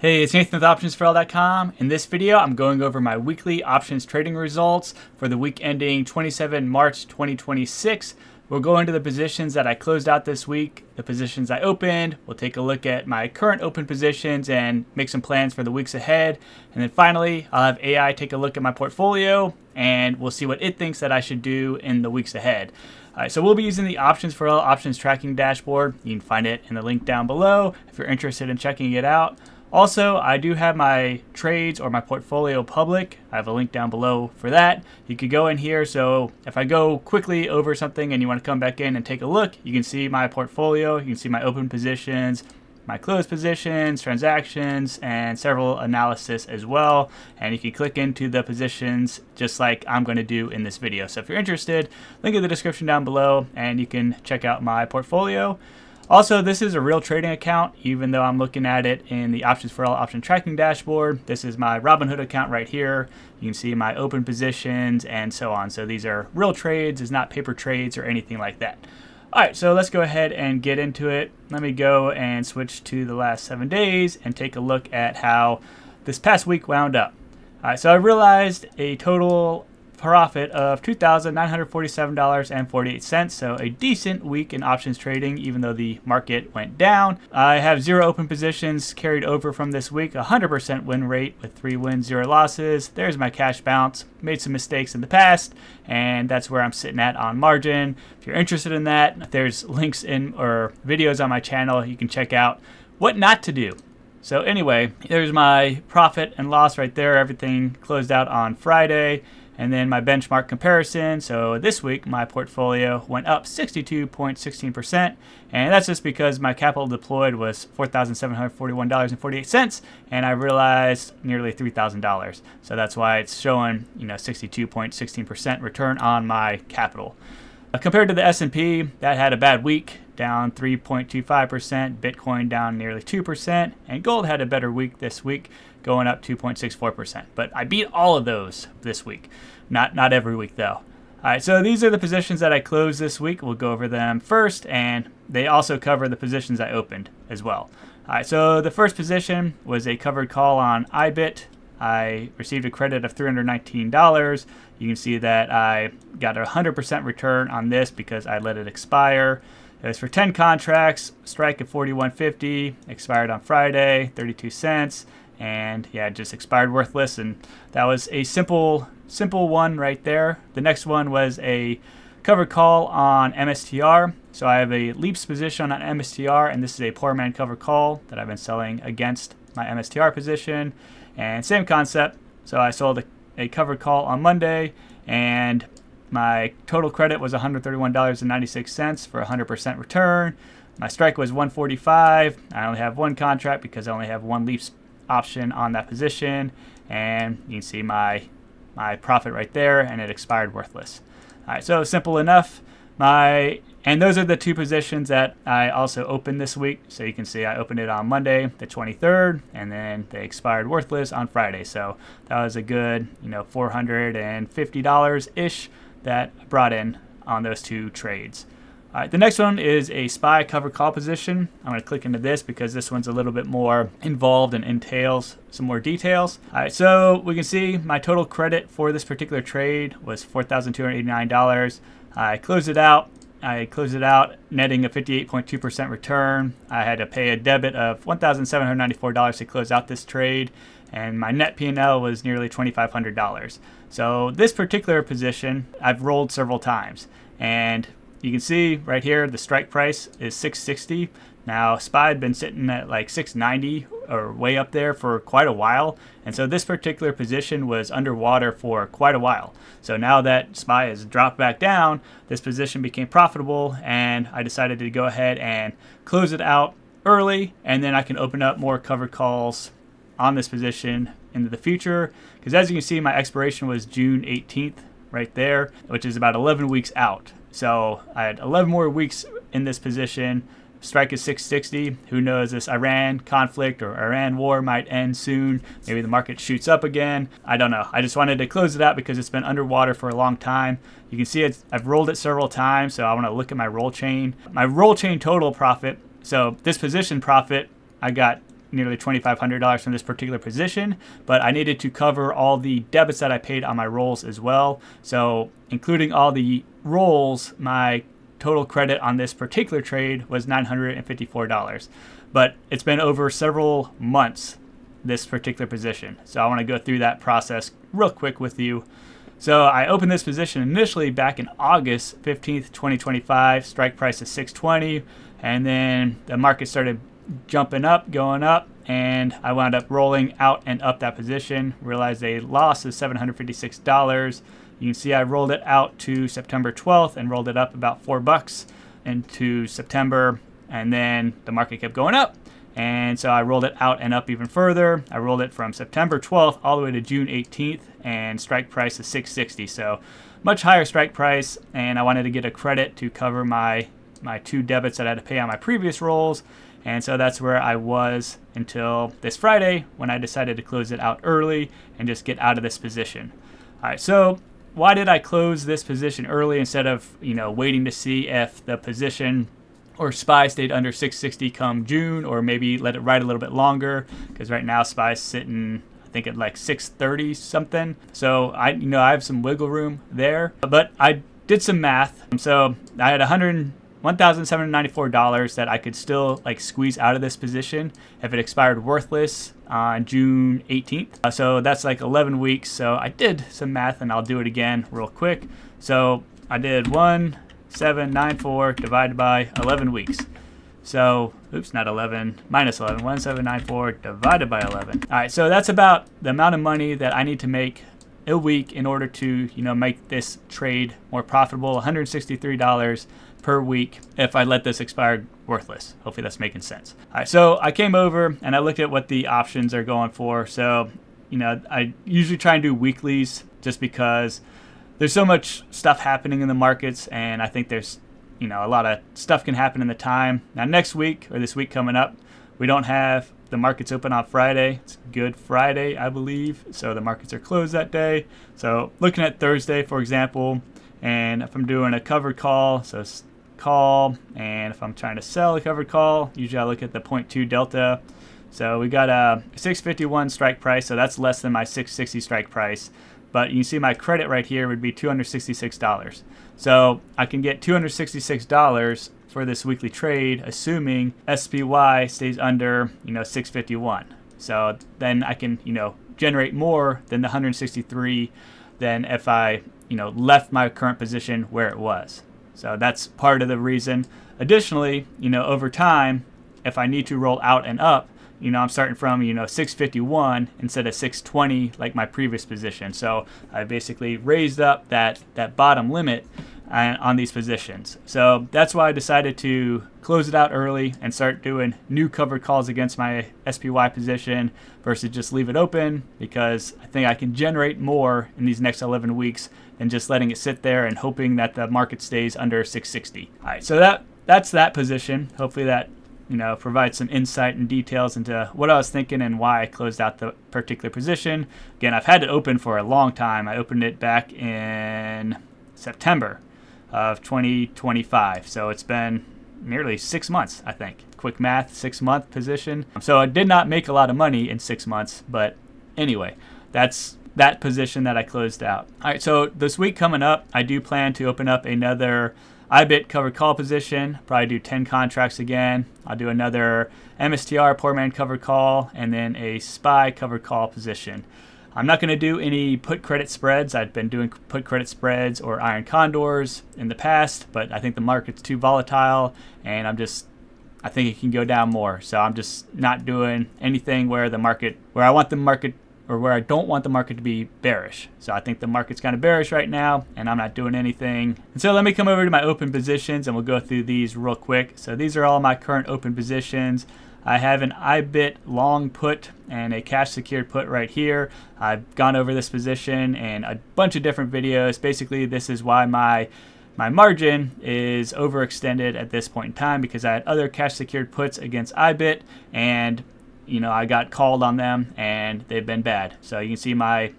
Hey, it's Nathan with OptionsForAll.com. In this video, I'm going over my weekly options trading results for the week ending 27 March 2026. We'll go into the positions that I closed out this week, the positions I opened. We'll take a look at my current open positions and make some plans for the weeks ahead. And then finally, I'll have AI take a look at my portfolio and we'll see what it thinks that I should do in the weeks ahead. All right, so we'll be using the Options for All options tracking dashboard. You can find it in the link down below if you're interested in checking it out. Also, I do have my trades or my portfolio public. I have a link down below for that. You could go in here, so if I go quickly over something and you want to come back in and take a look, you can see my portfolio, you can see my open positions, my closed positions, transactions, and several analysis as well. And you can click into the positions just like I'm going to do in this video. So if you're interested, link in the description down below and you can check out my portfolio. Also, this is a real trading account, even though I'm looking at it in the Options for All option tracking dashboard. This is my Robinhood account right here. You can see my open positions and so on. So these are real trades, it's not paper trades or anything like that. All right, so let's go ahead and get into it. Let me go and switch to the last 7 days and take a look at how this past week wound up. All right, so I realized a total profit of $2,947.48, so a decent week in options trading even though the market went down. I have 0 open positions carried over from this week, 100% win rate with 3 wins, 0 losses. There's my cash bounce. Made some mistakes in the past and that's where I'm sitting at on margin. If you're interested in that, there's links in or videos on my channel you can check out what not to do. So anyway, there's my profit and loss right there. Everything closed out on Friday. And then my benchmark comparison. So this week, my portfolio went up 62.16%. And that's just because my capital deployed was $4,741.48. And I realized nearly $3,000. So that's why it's showing, 62.16% return on my capital. Compared to the S&P, that had a bad week, down 3.25%, Bitcoin down nearly 2%, and gold had a better week this week, going up 2.64%. But I beat all of those this week. Not every week though. All right, so these are the positions that I closed this week. We'll go over them first, and they also cover the positions I opened as well. All right, so the first position was a covered call on IBIT. I received a credit of $319. You can see that I got a 100% return on this because I let it expire. It was for 10 contracts, strike at 41.50, expired on Friday, 32 cents, and yeah, it just expired worthless. And that was a simple one right there. The next one was a covered call on MSTR. So I have a leaps position on MSTR, and this is a poor man covered call that I've been selling against my MSTR position. And same concept. So I sold a covered call on Monday, and my total credit was $131.96 for a 100% return. My strike was 145. I only have one contract because I only have one leaps option on that position. And you can see my profit right there, and it expired worthless. All right, so simple enough. And those are the 2 positions that I also opened this week. So you can see I opened it on Monday, the 23rd, and then they expired worthless on Friday. So that was a good, $450-ish that I brought in on those 2 trades. All right, the next one is a SPY covered call position. I'm going to click into this because this one's a little bit more involved and entails some more details. All right, so we can see my total credit for this particular trade was $4,289. I closed it out netting a 58.2% return. I had to pay a debit of $1,794 to close out this trade, and my net P&L was nearly $2,500. So this particular position I've rolled several times, and you can see right here the strike price is $660. Now SPY had been sitting at like $690 or way up there for quite a while, and so this particular position was underwater for quite a while. So now that SPY has dropped back down, this position became profitable, and I decided to go ahead and close it out early, and then I can open up more covered calls on this position into the future, because as you can see, my expiration was June 18th right there, which is about 11 weeks out. So I had 11 more weeks in this position. Strike is 660. Who knows, this Iran conflict or Iran war might end soon. Maybe the market shoots up again. I don't know. I just wanted to close it out because it's been underwater for a long time. You can see I've rolled it several times, so I want to look at my roll chain. My roll chain total profit, so this position profit, I got nearly $2,500 from this particular position, but I needed to cover all the debits that I paid on my rolls as well. So including all the rolls, my total credit on this particular trade was $954. But it's been over several months, this particular position. So I want to go through that process real quick with you. So I opened this position initially back in August 15th, 2025, strike price is 620, and then the market started jumping up, going up, and I wound up rolling out and up that position, realized a loss of $756. You can see I rolled it out to September 12th and rolled it up about $4 into September, and then the market kept going up. And so I rolled it out and up even further. I rolled it from September 12th all the way to June 18th, and strike price is 660. So much higher strike price, and I wanted to get a credit to cover my two debits that I had to pay on my previous rolls. And so that's where I was until this Friday, when I decided to close it out early and just get out of this position. All right, so why did I close this position early instead of waiting to see if the position or SPY stayed under 660 come June, or maybe let it ride a little bit longer? Because right now SPY's sitting, I think, at like 630 something. So I have some wiggle room there. But I did some math. So I had $1,794 that I could still squeeze out of this position if it expired worthless on June 18th. So that's like 11 weeks. So I did some math, and I'll do it again real quick. So I did 1,794 divided by 11 weeks. So, oops, not 11, minus 11, 1,794 divided by 11. All right, so that's about the amount of money that I need to make a week in order to, make this trade more profitable, $163 per week if I let this expire worthless. Hopefully that's making sense. All right, so I came over and I looked at what the options are going for. So, I usually try and do weeklies just because there's so much stuff happening in the markets, and I think there's a lot of stuff can happen in the time. Now next week, or this week coming up, we don't have the markets open on Friday. It's Good Friday, I believe, so the markets are closed that day. So looking at Thursday, for example, and if I'm doing a covered call, so call, and if I'm trying to sell a covered call, usually I look at the 0.2 delta. So we got a 651 strike price, so that's less than my 660 strike price. But you can see my credit right here would be $266. So I can get $266 for this weekly trade, assuming SPY stays under 651. So then I can generate more than the 163 than if I left my current position where it was. So that's part of the reason. Additionally, over time, if I need to roll out and up, I'm starting from 651 instead of 620 like my previous position. So I basically raised up that bottom limit on these positions. So that's why I decided to close it out early and start doing new covered calls against my SPY position versus just leave it open, because I think I can generate more in these next 11 weeks than just letting it sit there and hoping that the market stays under 660. All right, so that's that position. Hopefully that provide some insight and details into what I was thinking and why I closed out the particular position. Again, I've had it open for a long time. I opened it back in September of 2025. So it's been nearly 6 months, I think. Quick math, 6-month position. So I did not make a lot of money in 6 months, but anyway, that's that position that I closed out. All right, so this week coming up, I do plan to open up another IBIT covered call position, probably do 10 contracts again. I'll do another MSTR poor man covered call, and then a SPY covered call position. I'm not going to do any put credit spreads. I've been doing put credit spreads or iron condors in the past, but I think the market's too volatile, and I think it can go down more. So I'm just not doing anything where I want the market, or where I don't want the market to be bearish. So I think the market's kind of bearish right now, and I'm not doing anything. And so let me come over to my open positions, and we'll go through these real quick. So these are all my current open positions. I have an IBIT long put and a cash secured put right here. I've gone over this position in a bunch of different videos. Basically, this is why my margin is overextended at this point in time, because I had other cash secured puts against IBIT, and I got called on them, and they've been bad. So you can see my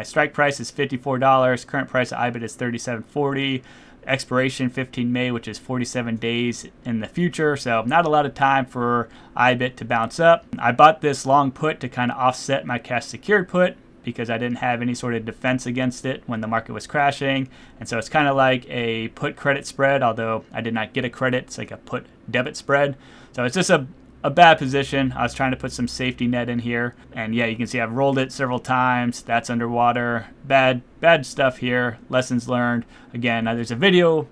strike price is $54. Current price of IBIT is $37.40. expiration 15 May, which is 47 days in the future. So not a lot of time for IBIT to bounce up. I bought this long put to kind of offset my cash secured put because I didn't have any sort of defense against it when the market was crashing. And so it's kind of like a put credit spread, although I did not get a credit. It's like a put debit spread. So it's just a bad position. I was trying to put some safety net in here. And yeah, you can see I've rolled it several times. That's underwater. Bad stuff here. Lessons learned. Again, there's a video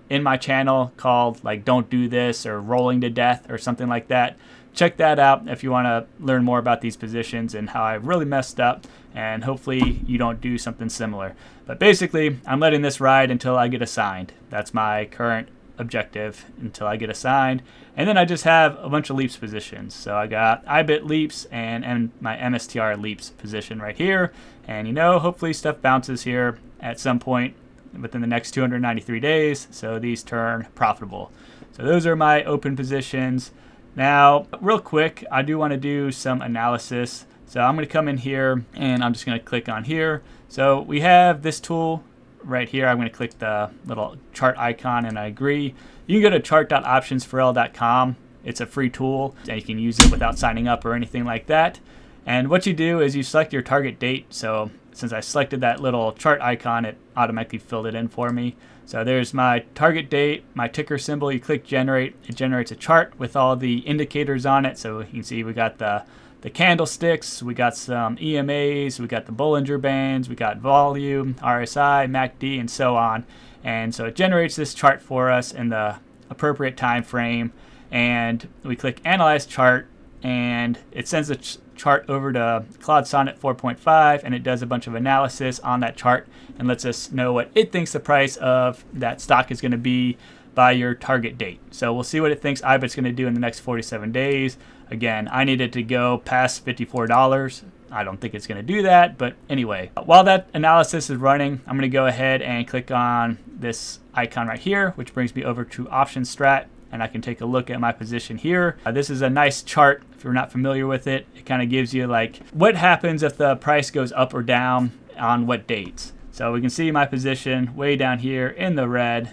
in my channel called like don't do this or rolling to death or something like that. Check that out if you want to learn more about these positions and how I really messed up, and hopefully you don't do something similar. But basically, I'm letting this ride until I get assigned. That's my current objective, until I get assigned. And then I just have a bunch of leaps positions. So I got IBIT leaps and my MSTR leaps position right here. And hopefully stuff bounces here at some point within the next 293 days. So these turn profitable. So those are my open positions. Now, real quick, I do want to do some analysis. So I'm going to come in here and I'm just going to click on here. So we have this tool right here. I'm going to click the little chart icon and I agree. You can go to chart.optionsforl.com. It's a free tool and you can use it without signing up or anything like that. And what you do is you select your target date. So since I selected that little chart icon, it automatically filled it in for me. So there's my target date, my ticker symbol. You click generate, it generates a chart with all the indicators on it. So you can see we got the candlesticks, we got some EMAs, we got the Bollinger Bands, we got volume, RSI, MACD, and so on. And so it generates this chart for us in the appropriate time frame. And we click Analyze Chart, and it sends the chart over to Claude Sonnet 4.5, and it does a bunch of analysis on that chart and lets us know what it thinks the price of that stock is going to be by your target date. So we'll see what it thinks IBIT's going to do in the next 47 days. Again, I need it to go past $54. I don't think it's going to do that, but anyway, while that analysis is running, I'm going to go ahead and click on this icon right here, which brings me over to Option Strat, and I can take a look at my position here. This is a nice chart. If you're not familiar with it, it kind of gives you like what happens if the price goes up or down on what dates. So we can see my position way down here in the red,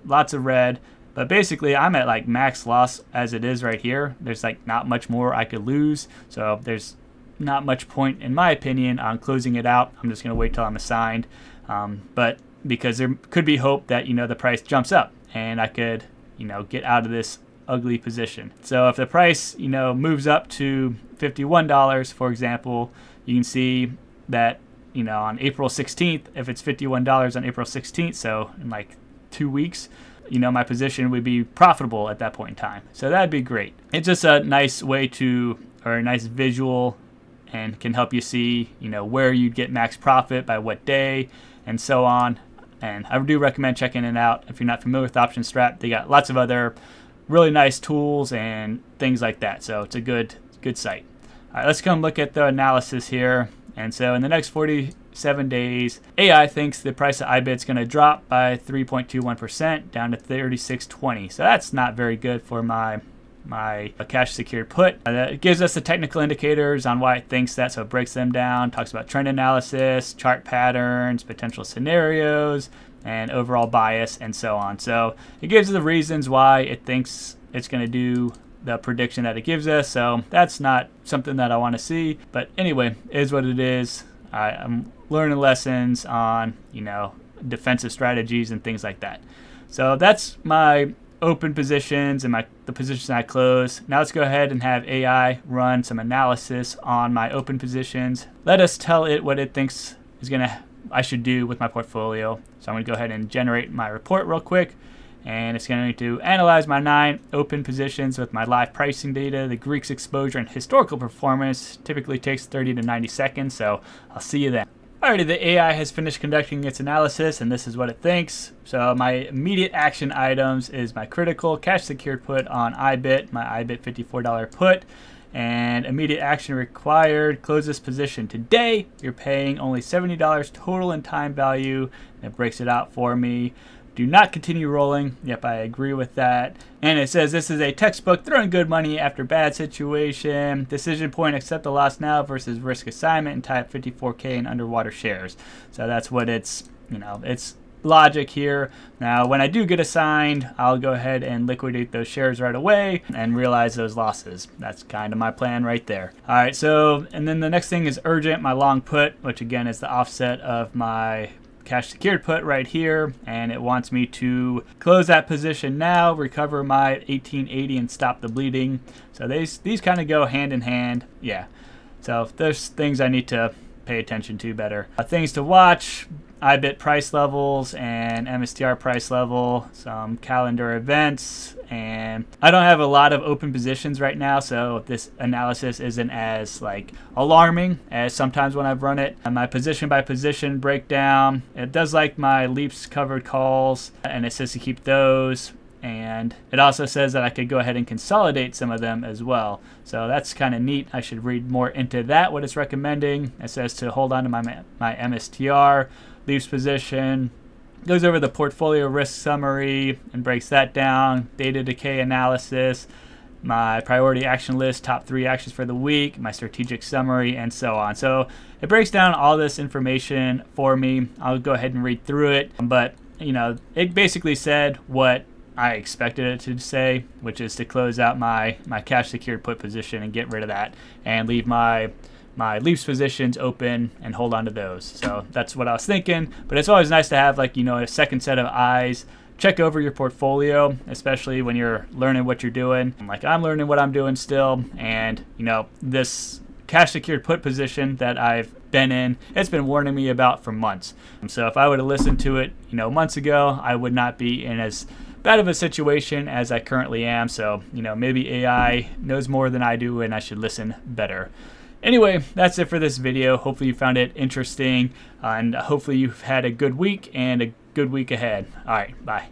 lots of red. But basically, I'm at like max loss as it is right here. There's like not much more I could lose. So there's not much point, in my opinion, on closing it out. I'm just going to wait till I'm assigned. But because there could be hope that, the price jumps up and I could, get out of this ugly position. So if the price, moves up to $51, for example, you can see that, on April 16th, if it's $51 on April 16th, so in like 2 weeks, my position would be profitable at that point in time. So that'd be great. It's just a nice way or a nice visual, and can help you see, where you'd get max profit by what day and so on. And I do recommend checking it out. If you're not familiar with Option Strat, they got lots of other really nice tools and things like that. So it's a good site. All right, let's come look at the analysis here. And so in the next 47 days, AI thinks the price of IBIT is going to drop by 3.21% down to 36.20. So that's not very good for my cash secured put. It gives us the technical indicators on why it thinks that, so it breaks them down, talks about trend analysis, chart patterns, potential scenarios, and overall bias, and so on. So it gives us the reasons why it thinks it's going to do the prediction that it gives us. So that's not something that I want to see, but anyway, it is what it is. I'm learning lessons on defensive strategies and things like that. So that's my open positions and the positions I close. Now let's go ahead and have AI run some analysis on my open positions. Let us tell it what it thinks I should do with my portfolio. So I'm going to go ahead and generate my report real quick. And it's going to analyze my 9 open positions with my live pricing data. The Greek's exposure and historical performance typically takes 30 to 90 seconds, so I'll see you then. Alrighty, the AI has finished conducting its analysis, and this is what it thinks. So my immediate action items is my critical cash secured put on IBIT, my IBIT $54 put, and immediate action required, close this position today. You're paying only $70 total in time value. It breaks it out for me. Do not continue rolling. Yep, I agree with that. And it says this is a textbook throwing good money after bad situation. Decision point, accept the loss now versus risk assignment and type 54K in underwater shares. So that's what it's logic here. Now, when I do get assigned, I'll go ahead and liquidate those shares right away and realize those losses. That's kind of my plan right there. All right, so, and then the next thing is urgent, my long put, which again is the offset of my cash secured put right here, and it wants me to close that position now, recover my 1880 and stop the bleeding. So these kind of go hand in hand. Yeah, so there's things I need to pay attention to better. Things to watch: IBIT price levels and MSTR price level, some calendar events, and I don't have a lot of open positions right now, so this analysis isn't as like alarming as sometimes when I've run it. And my position by position breakdown, it does like my leaps covered calls, and it says to keep those. And it also says that I could go ahead and consolidate some of them as well. So that's kind of neat. I should read more into that, what it's recommending. It says to hold on to my MSTR, leaves position, goes over the portfolio risk summary and breaks that down, data decay analysis, my priority action list, top 3 actions for the week, my strategic summary, and so on. So it breaks down all this information for me. I'll go ahead and read through it. But, you know, it basically said what I expected it to say, which is to close out my cash secured put position and get rid of that and leave my leaves positions open and hold on to those. So that's what I was thinking. But it's always nice to have, like, you know, a second set of eyes check over your portfolio, especially when you're learning what you're doing. Like, I'm learning what I'm doing still, and, you know, this cash secured put position that I've been in, it's been warning me about for months. So if I would have listened to it, you know, months ago, I would not be in as bad of a situation as I currently am. So, you know, maybe AI knows more than I do and I should listen better. Anyway, that's it for this video. Hopefully you found it interesting, and hopefully you've had a good week and a good week ahead. All right, bye.